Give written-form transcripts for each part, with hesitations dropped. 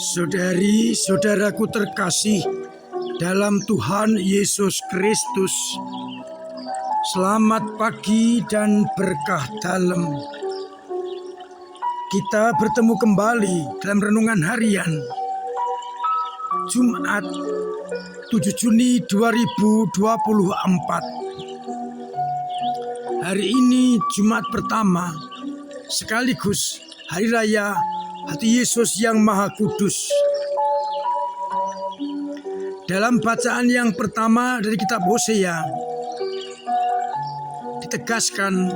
Saudari-saudaraku terkasih dalam Tuhan Yesus Kristus, selamat pagi dan berkah dalam. Kita bertemu kembali dalam renungan harian Jumat 7 Juni 2024. Hari ini Jumat pertama sekaligus Hari Raya Hati Yesus yang Maha Kudus. Dalam bacaan yang pertama dari kitab Hosea, ditegaskan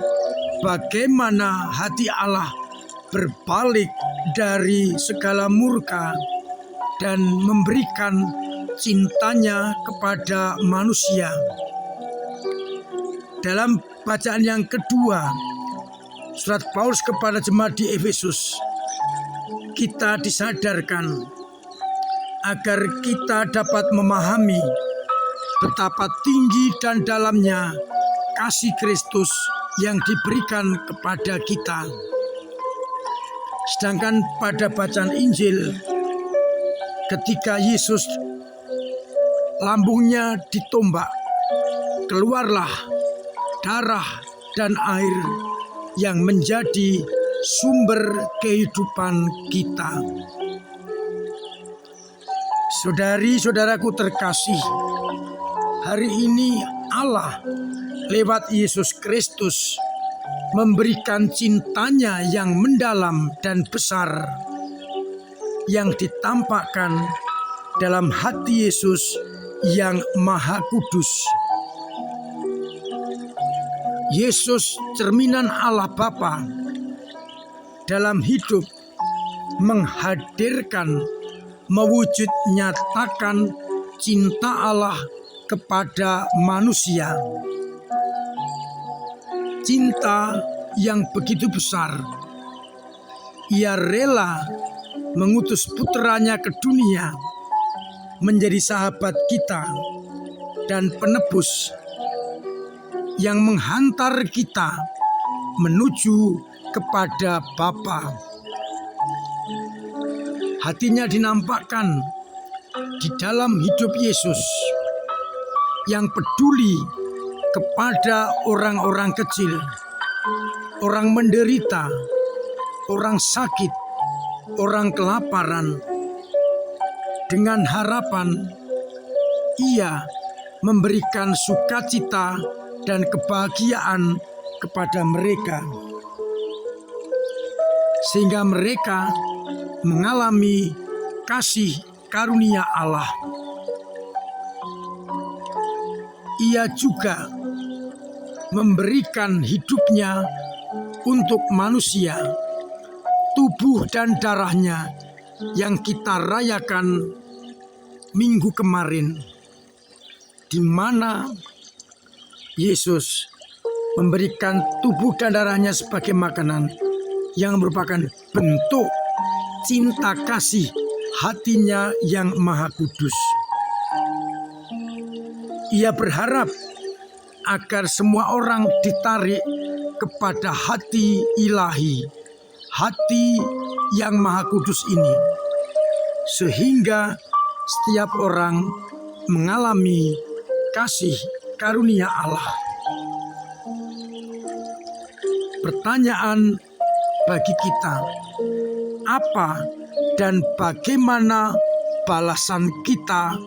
bagaimana hati Allah berbalik dari segala murka dan memberikan cintanya kepada manusia. Dalam bacaan yang kedua, surat Paulus kepada jemaat di Efesus, kita disadarkan agar kita dapat memahami betapa tinggi dan dalamnya kasih Kristus yang diberikan kepada kita. Sedangkan pada bacaan Injil, ketika Yesus lambungnya ditombak, keluarlah darah dan air yang menjadi sumber kehidupan kita. Saudari-saudaraku terkasih, hari ini Allah lewat Yesus Kristus memberikan cintanya yang mendalam dan besar yang ditampakkan dalam hati Yesus yang Maha Kudus. Yesus cerminan Allah Bapa dalam hidup menghadirkan, mewujud nyatakan cinta Allah kepada manusia. Cinta yang begitu besar. Ia rela mengutus putranya ke dunia menjadi sahabat kita dan penebus yang menghantar kita menuju kepada Bapa. Hatinya dinampakkan di dalam hidup Yesus yang peduli kepada orang-orang kecil, orang menderita, orang sakit, orang kelaparan. Dengan harapan Ia memberikan sukacita dan kebahagiaan kepada mereka, sehingga mereka mengalami kasih karunia Allah. Ia juga memberikan hidupnya untuk manusia, tubuh dan darahnya yang kita rayakan minggu kemarin, di mana Yesus memberikan tubuh dan darahnya sebagai makanan yang merupakan bentuk cinta kasih hatinya yang Maha Kudus. Ia berharap agar semua orang ditarik kepada hati ilahi, hati yang Maha Kudus ini, sehingga setiap orang mengalami kasih karunia Allah. Pertanyaan bagi kita, apa dan bagaimana balasan kita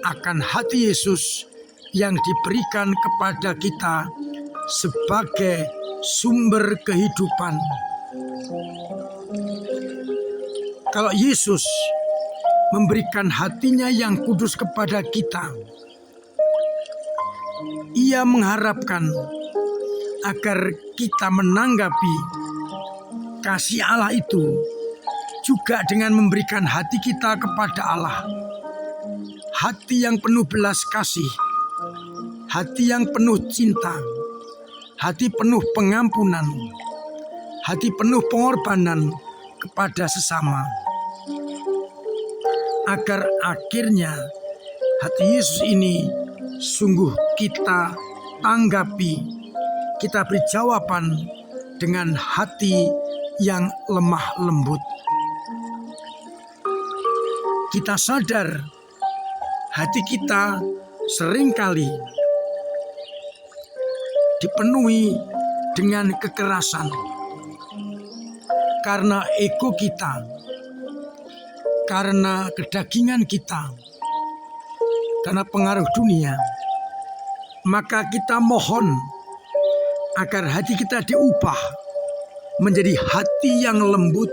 akan hati Yesus yang diberikan kepada kita sebagai sumber kehidupan? Kalau Yesus memberikan hatinya yang kudus kepada kita, Ia mengharapkan agar kita menanggapi kasih Allah itu juga dengan memberikan hati kita kepada Allah. Hati yang penuh belas kasih, hati yang penuh cinta, hati penuh pengampunan, hati penuh pengorbanan kepada sesama. Agar akhirnya hati Yesus ini sungguh kita tanggapi, kita beri jawaban dengan hati yang lemah lembut. Kita sadar hati kita seringkali dipenuhi dengan kekerasan karena ego kita, karena kedagingan kita, karena pengaruh dunia. Maka kita mohon agar hati kita diubah menjadi hati yang lembut,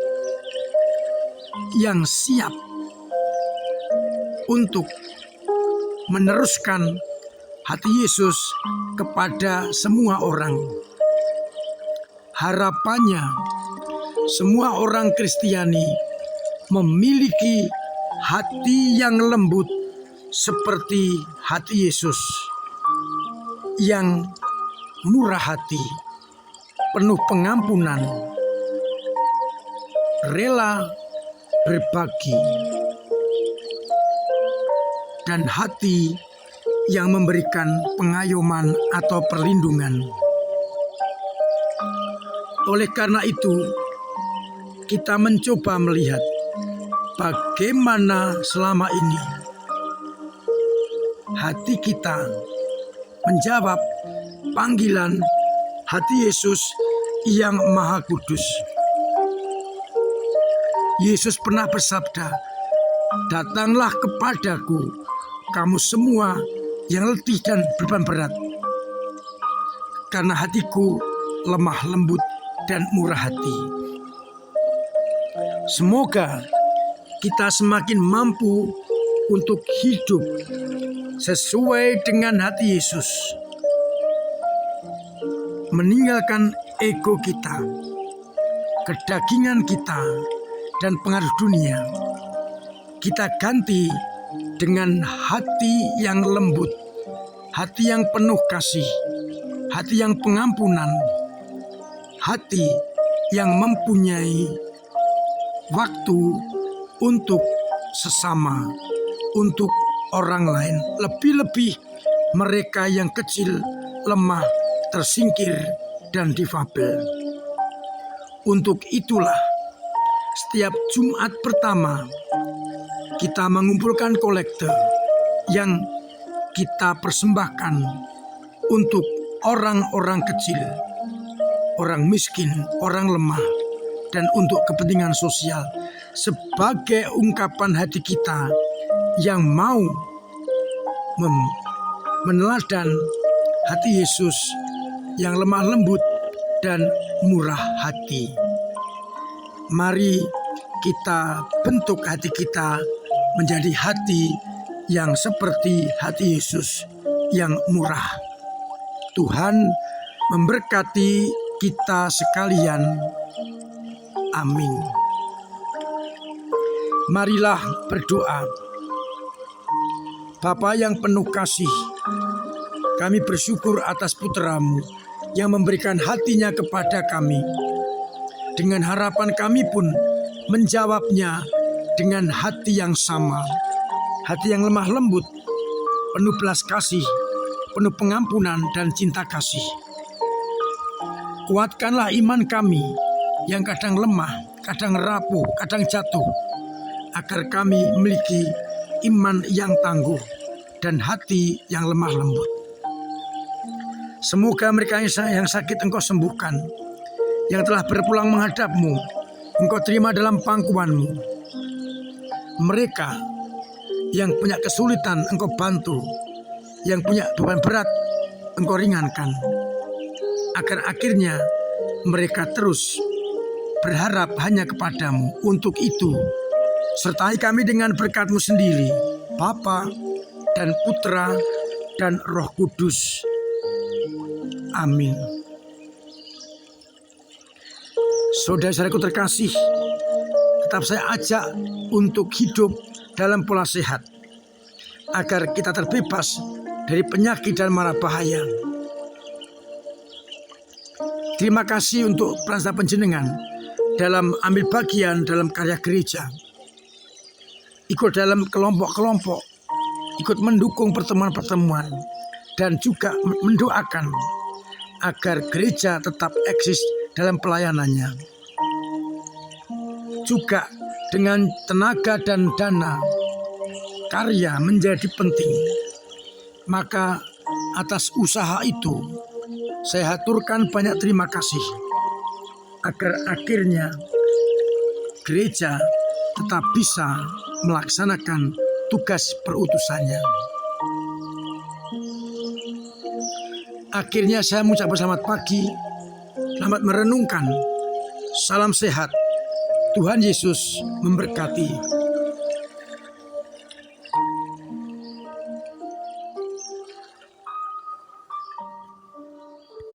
yang siap untuk meneruskan hati Yesus kepada semua orang. Harapannya semua orang Kristiani memiliki hati yang lembut seperti hati Yesus, yang murah hati, penuh pengampunan, rela berbagi, dan hati yang memberikan pengayoman atau perlindungan. Oleh karena itu, kita mencoba melihat bagaimana selama ini hati kita menjawab panggilan hati Yesus yang Maha Kudus. Yesus pernah bersabda, "Datanglah kepadaku, kamu semua yang letih dan beban berat, karena hatiku lemah lembut dan murah hati." Semoga kita semakin mampu untuk hidup sesuai dengan hati Yesus, meninggalkan ego kita, kedagingan kita, dan pengaruh dunia. Kita ganti dengan hati yang lembut, hati yang penuh kasih, hati yang pengampunan, hati yang mempunyai waktu untuk sesama, untuk orang lain, lebih-lebih mereka yang kecil, lemah, tersingkir, dan difabel. Untuk itulah setiap Jumat pertama kita mengumpulkan kolekte yang kita persembahkan untuk orang-orang kecil, orang miskin, orang lemah, dan untuk kepentingan sosial, sebagai ungkapan hati kita yang mau meneladan hati Yesus yang lemah lembut dan murah hati. Mari kita bentuk hati kita menjadi hati yang seperti hati Yesus yang murah. Tuhan memberkati kita sekalian. Amin. Marilah berdoa. Bapa yang penuh kasih, kami bersyukur atas putra-Mu yang memberikan hatinya kepada kami. Dengan harapan kami pun menjawabnya dengan hati yang sama. Hati yang lemah lembut, penuh belas kasih, penuh pengampunan dan cinta kasih. Kuatkanlah iman kami yang kadang lemah, kadang rapuh, kadang jatuh, agar kami memiliki iman yang tangguh dan hati yang lemah lembut. Semoga mereka yang sakit Engkau sembuhkan, yang telah berpulang menghadap-Mu, Engkau terima dalam pangkuan-Mu. Mereka yang punya kesulitan Engkau bantu, yang punya beban berat Engkau ringankan, agar akhirnya mereka terus berharap hanya kepadamu. Untuk itu, sertai kami dengan berkat-Mu sendiri, Bapa dan Putra dan Roh Kudus. Amin. Saudara-saudaraku terkasih, tetap saya ajak untuk hidup dalam pola sehat, agar kita terbebas dari penyakit dan mara bahaya. Terima kasih untuk peran penjenengan dalam ambil bagian dalam karya gereja, ikut dalam kelompok-kelompok, ikut mendukung pertemuan-pertemuan, dan juga mendoakan agar gereja tetap eksis dalam pelayanannya. Juga dengan tenaga dan dana, karya menjadi penting. Maka atas usaha itu saya haturkan banyak terima kasih, agar akhirnya gereja tetap bisa melaksanakan tugas perutusannya. Akhirnya saya mengucapkan selamat pagi, selamat merenungkan, salam sehat, Tuhan Yesus memberkati.